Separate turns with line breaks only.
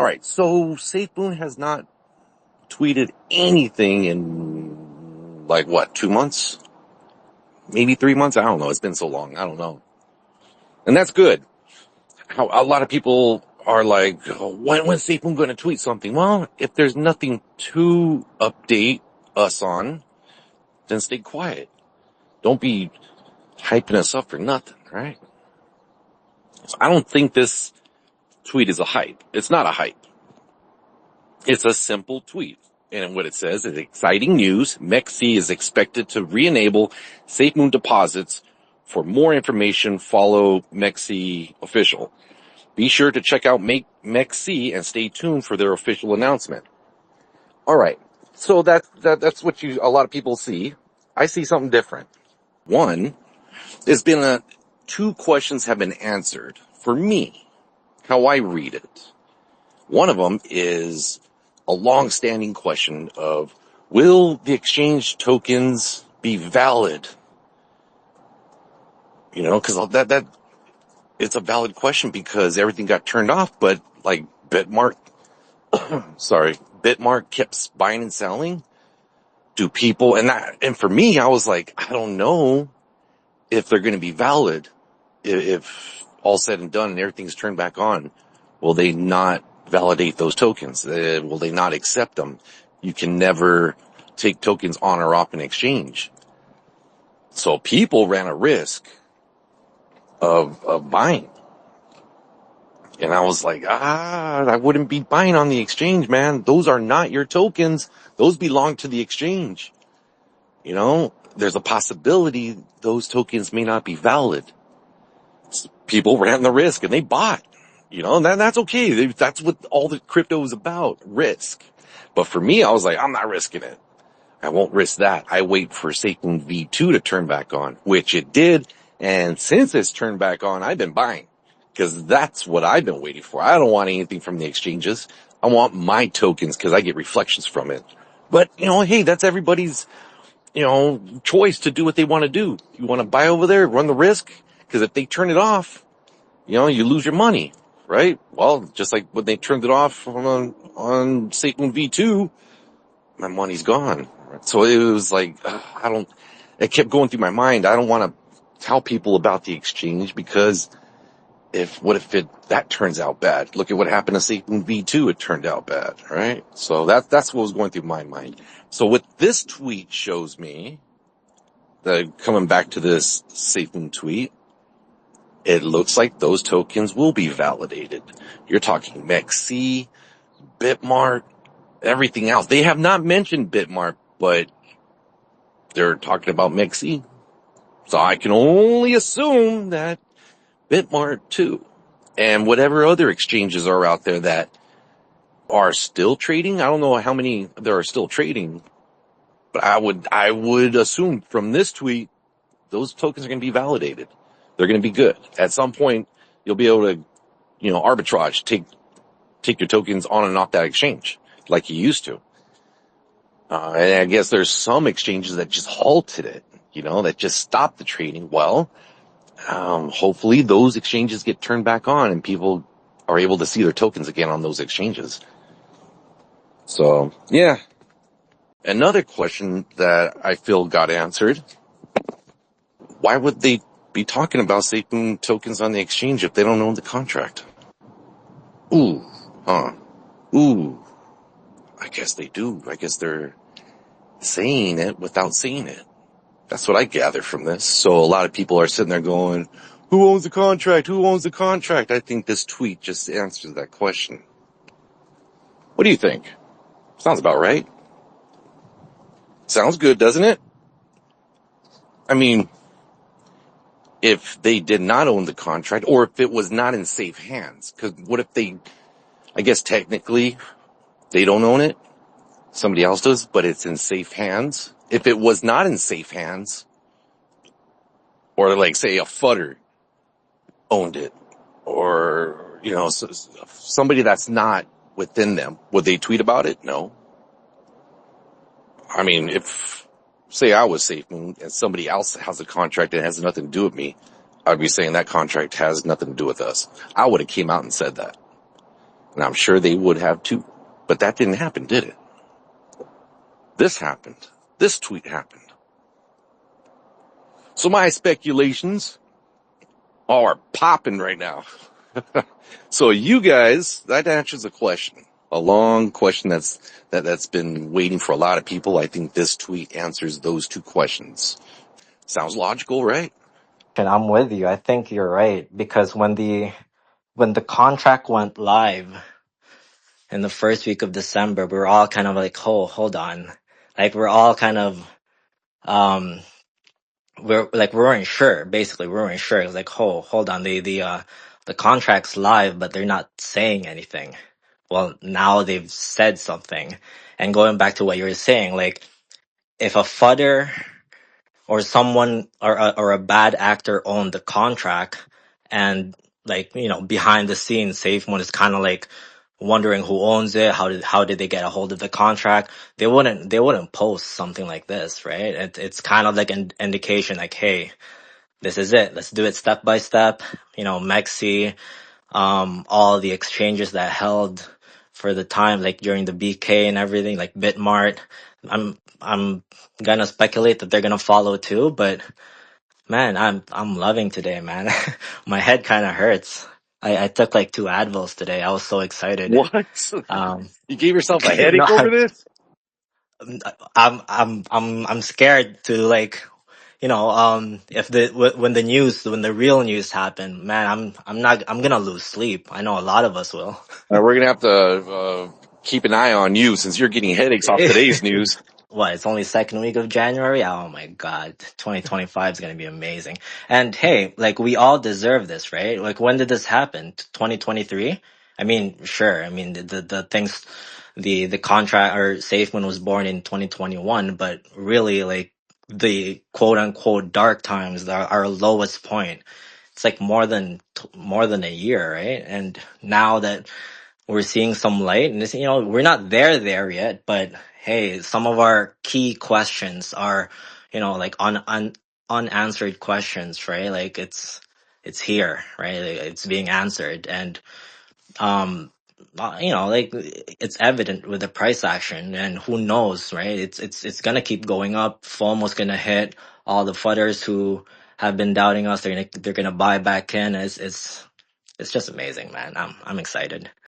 Alright, so SafeMoon has not tweeted anything in, 2 months? Maybe 3 months? I don't know. It's been so long. I don't know. And that's good. A lot of people are like, when's SafeMoon going to tweet something? Well, if there's nothing to update us on, then stay quiet. Don't be hyping us up for nothing, right? So I don't think this tweet is a hype. It's not a hype. It's a simple tweet. And what it says is exciting news. MEXC is expected to re-enable SafeMoon deposits. For more information, follow MEXC official. Be sure to check out MEXC and stay tuned for their official announcement. All right. So that's what a lot of people see. I see something different. One, two questions have been answered for me, how I read it. One of them is a long-standing question of, will the exchange tokens be valid? Cause it's a valid question because everything got turned off, but Bitmark kept buying and selling. Do people, and for me, I was like, I don't know if they're going to be valid. If all said and done and everything's turned back on, will they not validate those tokens? Will they not accept them? You can never take tokens on or off an exchange. So people ran a risk of buying. And I was like, I wouldn't be buying on the exchange, man. Those are not your tokens. Those belong to the exchange. There's a possibility those tokens may not be valid. People ran the risk and they bought. And that's okay. That's what all the crypto is about, risk. But for me, I was like, I'm not risking it. I won't risk that. I wait for SafeMoon V2 to turn back on, which it did. And since it's turned back on, I've been buying because that's what I've been waiting for. I don't want anything from the exchanges. I want my tokens because I get reflections from it. But, hey, that's everybody's, choice to do what they want to do. You want to buy over there, run the risk, because if they turn it off, you lose your money, right? Well, just like when they turned it off on SafeMoon V2, my money's gone. So it was like, it kept going through my mind. I don't want to tell people about the exchange because what if that turns out bad? Look at what happened to SafeMoon V2. It turned out bad, right? So that's what was going through my mind. So what this tweet shows me, coming back to this SafeMoon tweet, it looks like those tokens will be validated. You're talking MEXC, Bitmark, everything else. They have not mentioned Bitmark, but they're talking about MEXC. So I can only assume that Bitmark too. And whatever other exchanges are out there that are still trading. I don't know how many there are still trading, but I would assume from this tweet, those tokens are going to be validated. They're going to be good. At some point, you'll be able to, arbitrage, take your tokens on and off that exchange like you used to. And I guess there's some exchanges that just halted it, that just stopped the trading. Well, hopefully those exchanges get turned back on and people are able to see their tokens again on those exchanges. So, yeah. Another question that I feel got answered. Why would they be talking about SafeMoon tokens on the exchange if they don't own the contract? Ooh, I guess they do. I guess they're saying it without saying it. That's what I gather from this. So a lot of people are sitting there going, who owns the contract? Who owns the contract? I think this tweet just answers that question. What do you think? Sounds about right. Sounds good, doesn't it? I mean, if they did not own the contract, or if it was not in safe hands, because what if I guess technically they don't own it, somebody else does, but it's in safe hands. If it was not in safe hands, or say a fudder owned it, or, somebody that's not within them, would they tweet about it? No. I mean, say I was SafeMoon and somebody else has a contract and it has nothing to do with me, I'd be saying that contract has nothing to do with us. I would have came out and said that. And I'm sure they would have too. But that didn't happen, did it? This happened. This tweet happened. So my speculations are popping right now. So you guys, that answers the question. A long question that's been waiting for a lot of people. I think this tweet answers those two questions. Sounds logical, right?
And I'm with you. I think you're right because when the contract went live in the first week of December, we were all kind of like, "Oh, hold on." Like we're all kind of um we weren't sure. Basically, we weren't sure. It was like, "Oh, hold on. The contract's live, but they're not saying anything." Well, now they've said something. And going back to what you were saying, like if a fudder or someone or a bad actor owned the contract and like behind the scenes SafeMoon is kind of like wondering who owns it, how did they get a hold of the contract, they wouldn't post something like this, right? It's kind of like an indication like, hey, this is it, let's do it step by step. Mexi, all the exchanges that held for the time, like during the BK and everything, like Bitmart. I'm gonna speculate that they're gonna follow too, but man, I'm loving today, man. My head kind of hurts. I took like 2 Advils today. I was so excited.
What?
Um,
You gave yourself a
no,
headache over this?
I'm scared to like, if when the real news happen, man, I'm gonna lose sleep. I know a lot of us will.
We're gonna have to keep an eye on you since you're getting headaches off today's news.
What, it's only second week of January? Oh my God. 2025 is going to be amazing. And hey, like we all deserve this, right? Like when did this happen? 2023? I mean, sure. I mean, the things, the contract or SafeMoon was born in 2021, but really like the quote unquote dark times, our lowest point. It's like more than a year, right? And now that we're seeing some light and this, we're not there yet, but hey, some of our key questions are, like unanswered questions, right? Like it's here, right? Like, it's being answered. And um like it's evident with the price action, and who knows, right? It's gonna keep going up. FOMO's gonna hit. All the fudders who have been doubting us, they're gonna buy back in. It's just amazing, man. I'm excited.